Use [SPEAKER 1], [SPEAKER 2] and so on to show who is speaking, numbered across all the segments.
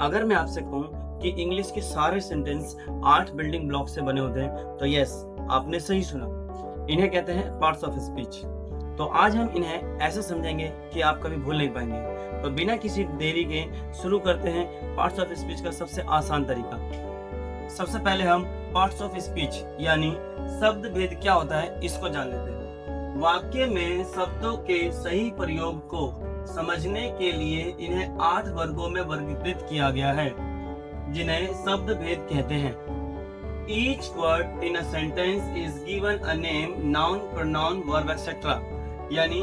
[SPEAKER 1] अगर मैं आपसे कहूँ कि इंग्लिश के सारे सेंटेंस 8 बिल्डिंग ब्लॉक से बने होते हैं तो यस, आपने सही सुना। इन्हें कहते हैं पार्ट्स ऑफ स्पीच। तो आज हम इन्हें ऐसे समझेंगे कि आप कभी भूल नहीं पाएंगे। तो बिना किसी देरी के शुरू करते हैं पार्ट्स ऑफ स्पीच का सबसे आसान तरीका। सबसे पहले हम पार्ट्स ऑफ स्पीच यानी शब्द भेद क्या होता है इसको जान लेते हैं। वाक्य में शब्दों के सही प्रयोग को समझने के लिए इन्हें 8 वर्गों में वर्गीकृत किया गया है, जिन्हें शब्द भेद कहते हैं। Each word in a sentence is given a name, noun, pronoun, verb, etc. यानी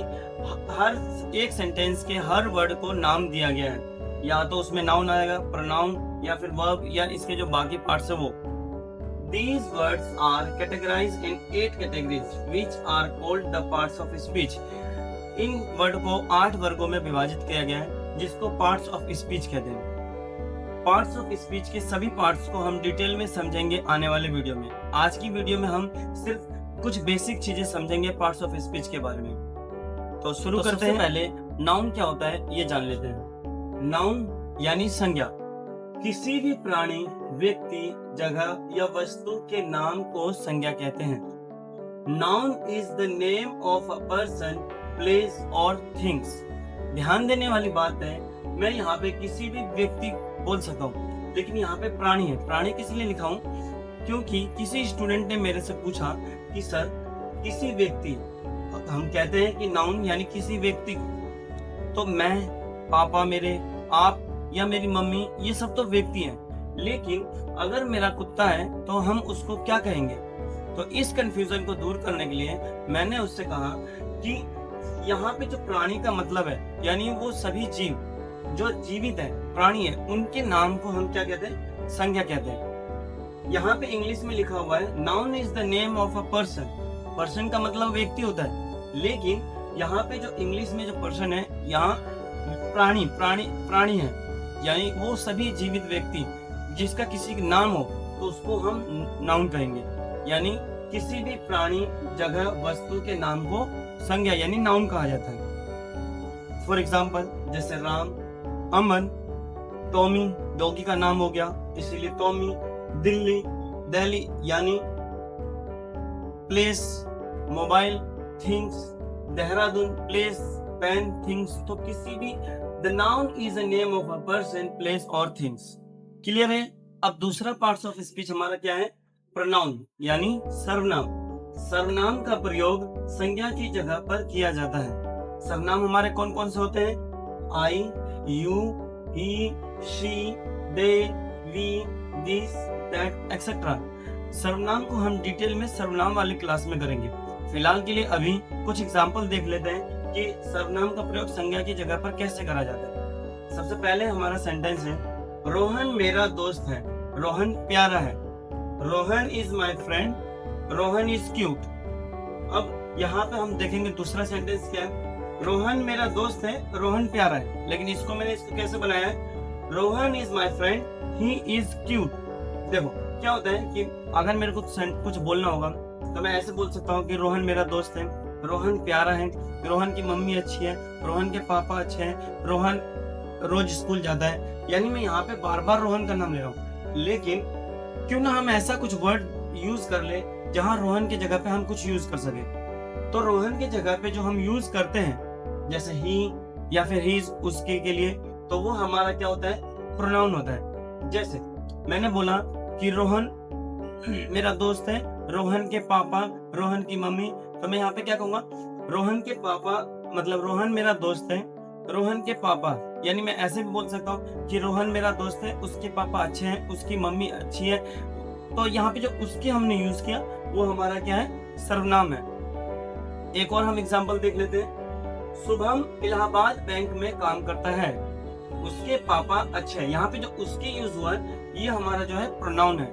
[SPEAKER 1] हर एक सेंटेंस के हर वर्ड को नाम दिया गया है, या तो उसमें नाउन आएगा, प्रोनाउन या फिर वर्ब या इसके जो बाकी पार्ट्स है वो। These words are categorized in 8 categories, which are called the parts of speech. In word को 8 वर्गों में विभाजित किया गया है, जिसको पार्ट्स ऑफ स्पीच कहते हैं। पार्ट्स ऑफ स्पीच के सभी पार्ट्स को हम डिटेल में समझेंगे आने वाले वीडियो में। आज की वीडियो में हम सिर्फ कुछ बेसिक चीजें समझेंगे पार्ट्स ऑफ स्पीच के बारे में। तो शुरू करते हैं। पहले नाउन क्या होता है ये जान लेते हैं। नाउन यानी संज्ञा। किसी भी प्राणी, व्यक्ति, जगह या वस्तु के नाम को संज्ञा कहते हैं। Noun is the name of a person, place और थिंग्स। ध्यान देने वाली बात है, मैं यहाँ पे किसी भी व्यक्ति बोल सकता हूँ, लेकिन यहाँ पे प्राणी है। प्राणी किस लिए लिखा हूँ? क्योंकि किसी स्टूडेंट ने मेरे से पूछा कि सर किसी व्यक्ति, हम कहते हैं कि नाउन यानी किसी व्यक्ति को, तो मैं, पापा मेरे, आप या मेरी मम्मी, ये सब तो व्यक्ति हैं, लेकिन अगर मेरा कुत्ता है तो हम उसको क्या कहेंगे? तो इस कंफ्यूजन को दूर करने के लिए मैंने उससे कहा कि यहाँ पे जो प्राणी का मतलब है, यानी वो सभी जीव जो जीवित है, प्राणी है, उनके नाम को हम क्या कहते हैं? संज्ञा कहते हैं। यहाँ पे इंग्लिश में लिखा हुआ है noun is the name of a person. Person का मतलब व्यक्ति होता है, लेकिन यहाँ पे जो इंग्लिश में जो पर्सन है, यहाँ प्राणी है, यानी वो सभी जीवित व्यक्ति जिसका किसी का नाम हो तो उसको हम नाउन कहेंगे। यानी किसी भी प्राणी, जगह, वस्तु के नाम को संज्ञा यानी नाउन कहा जाता है। फॉर एग्जाम्पल जैसे राम, अमन, टॉमी डॉगी का नाम हो गया इसीलिए टॉमी। दिल्ली, दिल्ली यानी place, mobile, things, Dehradun place, pen, things. तो किसी भी the noun is a name of a person, place और थिंग्स। क्लियर है? अब दूसरा पार्ट्स ऑफ स्पीच हमारा क्या है? प्रोनाउन यानी सर्वनाम। सर्वनाम का प्रयोग संज्ञा की जगह पर किया जाता है। सर्वनाम हमारे कौन कौन से होते हैं? I, you, he, she, they, we, this, that etcetera. सर्वनाम को हम डिटेल में सर्वनाम वाली क्लास में करेंगे। फिलहाल के लिए अभी कुछ एग्जाम्पल देख लेते हैं कि सर्वनाम का प्रयोग संज्ञा की जगह पर कैसे करा जाता है। सबसे पहले हमारा सेंटेंस है, रोहन मेरा दोस्त है, रोहन प्यारा है। Rohan is my friend, Rohan is cute. अब यहाँ पे हम देखेंगे दूसरा सेंटेंस क्या है? रोहन मेरा दोस्त है, रोहन प्यारा है, लेकिन इसको कैसे बनाया है? Rohan is my friend, he is cute. देखो क्या होता है कि अगर मेरे को कुछ बोलना होगा तो मैं ऐसे बोल सकता हूँ कि रोहन मेरा दोस्त है, रोहन प्यारा है, रोहन की मम्मी अच्छी है, रोहन के पापा अच्छे हैं, रोहन रोज स्कूल जाता है। यानी मैं यहाँ पे बार बार रोहन का नाम ले रहा हूँ, लेकिन क्यों ना हम ऐसा कुछ वर्ड यूज कर ले जहाँ रोहन की जगह पे हम कुछ यूज कर सके। तो रोहन की जगह पे जो हम यूज करते हैं जैसे ही या फिर हीज उसके के लिए, तो वो हमारा क्या होता है? प्रोनाउन होता है। जैसे मैंने बोला कि रोहन मेरा दोस्त है, रोहन के पापा, रोहन की मम्मी, तो मैं यहाँ पे क्या कहूँगा? रोहन के पापा मतलब रोहन मेरा दोस्त है, रोहन के पापा। यानी मैं ऐसे भी बोल सकता हूँ कि रोहन मेरा दोस्त है, उसके पापा अच्छे हैं, उसकी मम्मी अच्छी है। तो यहाँ पे जो उसके हमने यूज किया वो हमारा क्या है? सर्वनाम है। एक और हम एग्जांपल देख लेते हैं। शुभम इलाहाबाद बैंक में काम करता है, उसके पापा अच्छे हैं। यहाँ पे जो उसके यूज हुआ है ये हमारा जो है प्रोनाउन है।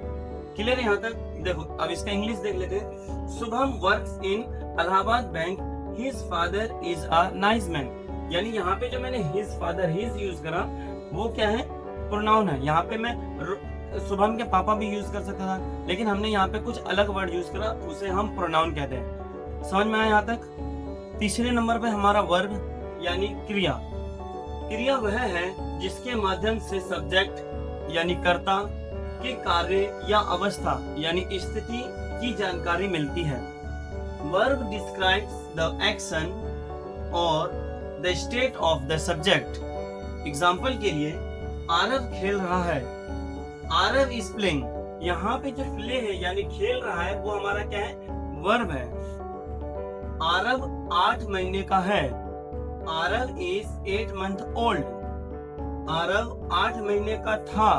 [SPEAKER 1] क्लियर है यहाँ तक? देखो अब इसका इंग्लिश देख लेते हैं। Shubham works in Allahabad bank, his father is a nice man. यानी यहाँ पे जो मैंने हिज फादर, हिज यूज करा वो क्या है? प्रोनाउन है। यहाँ पे मैं शुभम के पापा भी यूज कर सकता था, लेकिन हमने यहाँ पे कुछ अलग वर्ड यूज करा, उसे हम प्रोनाउन कहते हैं। समझ में आया यहाँ तक? तीसरे नंबर पे हमारा वर्ब यानी क्रिया। क्रिया वह है जिसके माध्यम से सब्जेक्ट, यानी कर्ता के कार्य या अवस्था यानी स्थिति की जानकारी मिलती है। वर्ब डिस्क्राइब्स द एक्शन और the state of the subject. Example के लिए आरव खेल रहा है, आरव इज प्लेइंग। यहाँ पे जो प्ले है यानी खेल रहा है वो हमारा क्या है, वर्ब है। आरव 8 महीने का है, Aarav is 8 month old. Aarav 8 महीने का था,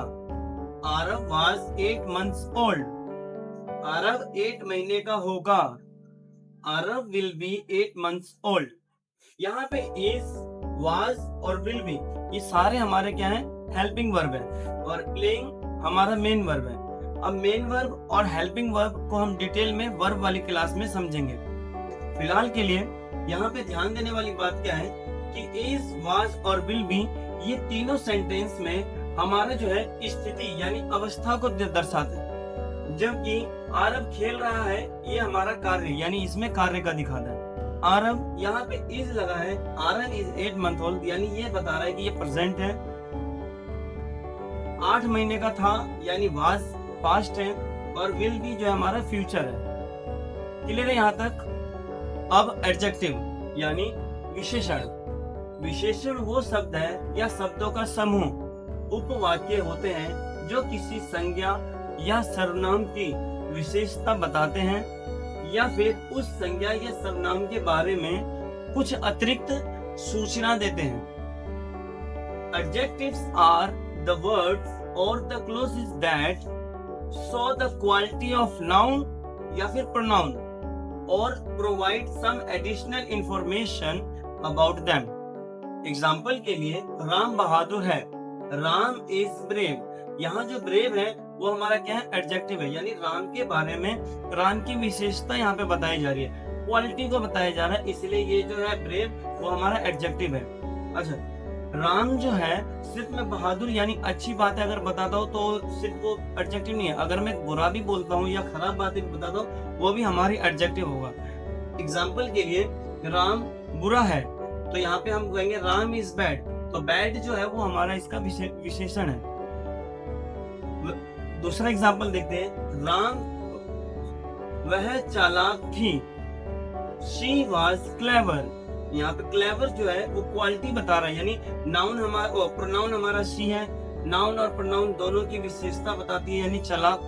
[SPEAKER 1] Aarav was 8 months old. Aarav 8 महीने का होगा, Aarav will be 8 months old. यहाँ पे इज, वाज और विल बी ये सारे हमारे क्या हैं, हेल्पिंग वर्ब है, और प्लेइंग हमारा मेन वर्ब है। अब मेन वर्ब और हेल्पिंग वर्ब को हम डिटेल में वर्ब वाली क्लास में समझेंगे। फिलहाल के लिए यहाँ पे ध्यान देने वाली बात क्या है कि इज, वाज और विल बी ये तीनों सेंटेंस में हमारा जो है स्थिति यानी अवस्था को दर्शाते हैं, जबकि आरव खेल रहा है ये हमारा कार्य यानी इसमें कार्य का दिखाता है। आरव यहाँ पे इज लगा है, आरव इज 8 मंथ ओल्ड यानी ये बता रहा है कि ये प्रेजेंट है। 8 महीने का था यानी वाज पास्ट है, और विल बी जो है हमारा फ्यूचर है। क्लियर है यहाँ तक? अब एडजेक्टिव यानी विशेषण। विशेषण वो शब्द है या शब्दों का समूह, उपवाक्य होते हैं जो किसी संज्ञा या सर्वनाम की विशेषता बताते हैं या फिर उस संज्ञा या सर्वनाम के बारे में कुछ अतिरिक्त सूचना देते हैं। Adjectives are the words or the clauses that show the quality of noun या फिर pronoun or provide some additional information about them. Example के लिए राम बहादुर है, राम इज ब्रेव। यहाँ जो ब्रेव है वो हमारा क्या है, एडजेक्टिव है, यानी राम के बारे में राम की विशेषता यहाँ पे बताई जा रही है, क्वालिटी को बताया जा रहा है, इसलिए ये जो है ब्रेव वो हमारा एडजेक्टिव है। अच्छा, राम जो है सिर्फ मैं बहादुर यानी अच्छी बात है अगर बताता हूँ तो सिर्फ वो एडजेक्टिव नहीं है, अगर मैं बुरा भी बोलता हूँ या खराब बात भी बताता हूँ वो भी हमारी एडजेक्टिव होगा। एग्जाम्पल के लिए राम बुरा है तो यहाँ पे हम कहेंगे राम इज बैड, तो बैड जो है वो हमारा इसका विशेषण है। दूसरा एग्जाम्पल देखते हैं, राम वह चालाक थी, शी वाज क्लेवर। यहाँ पे क्लेवर जो है वो क्वालिटी बता रहा है, यानी नाउन हमारा, प्रोनाउन हमारा शी है, नाउन और प्रोनाउन दोनों की विशेषता बताती है, यानी चालाक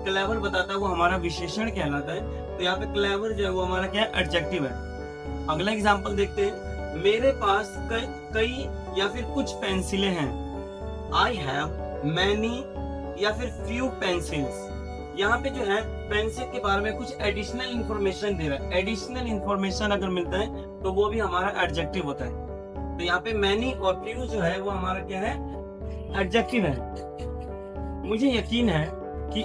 [SPEAKER 1] क्लेवर बताता है वो हमारा विशेषण कहलाता है। तो यहाँ पे क्लेवर जो है वो हमारा क्या है, एडजेक्टिव है। अगला एग्जाम्पल देखते हैं, मेरे पास कई या फिर कुछ पेंसिलें हैं, आई हैव मैनी या फिर फ्यू पेंसिल्स। यहाँ पे जो है पेंसिल के बारे में कुछ एडिशनल इंफॉर्मेशन दे रहा है, एडिशनल इंफॉर्मेशन अगर मिलता है तो वो भी हमारा एडजेक्टिव होता है। तो यहाँ पे मैनी और फ्यू जो है वो हमारा क्या है, एडजेक्टिव है। मुझे यकीन है कि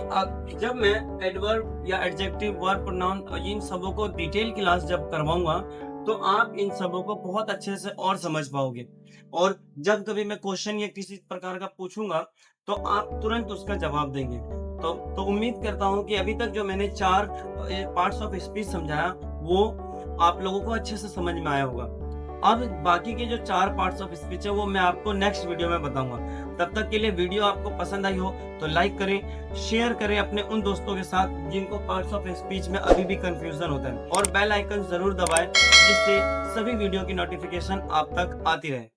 [SPEAKER 1] जब मैं एडवर्ब या एडजेक्टिव, वर्ब, प्रोनाउन इन सबों को डिटेल क्लास जब करवाऊंगा तो आप इन सबों को बहुत अच्छे से और समझ पाओगे, और जब कभी मैं क्वेश्चन या किसी प्रकार का पूछूंगा तो आप तुरंत उसका जवाब देंगे। तो उम्मीद करता हूं कि अभी तक जो मैंने 4 पार्ट्स ऑफ स्पीच समझाया वो आप लोगों को अच्छे से समझ में आया होगा। अब बाकी के जो 4 पार्ट्स ऑफ स्पीच है वो मैं आपको नेक्स्ट वीडियो में बताऊंगा। तब तक के लिए वीडियो आपको पसंद आई हो तो लाइक करें, शेयर करें अपने उन दोस्तों के साथ जिनको पार्ट्स ऑफ स्पीच में अभी भी कंफ्यूजन होता है, और बेल आइकन जरूर दबाएं जिससे सभी वीडियो की नोटिफिकेशन आप तक आती रहे।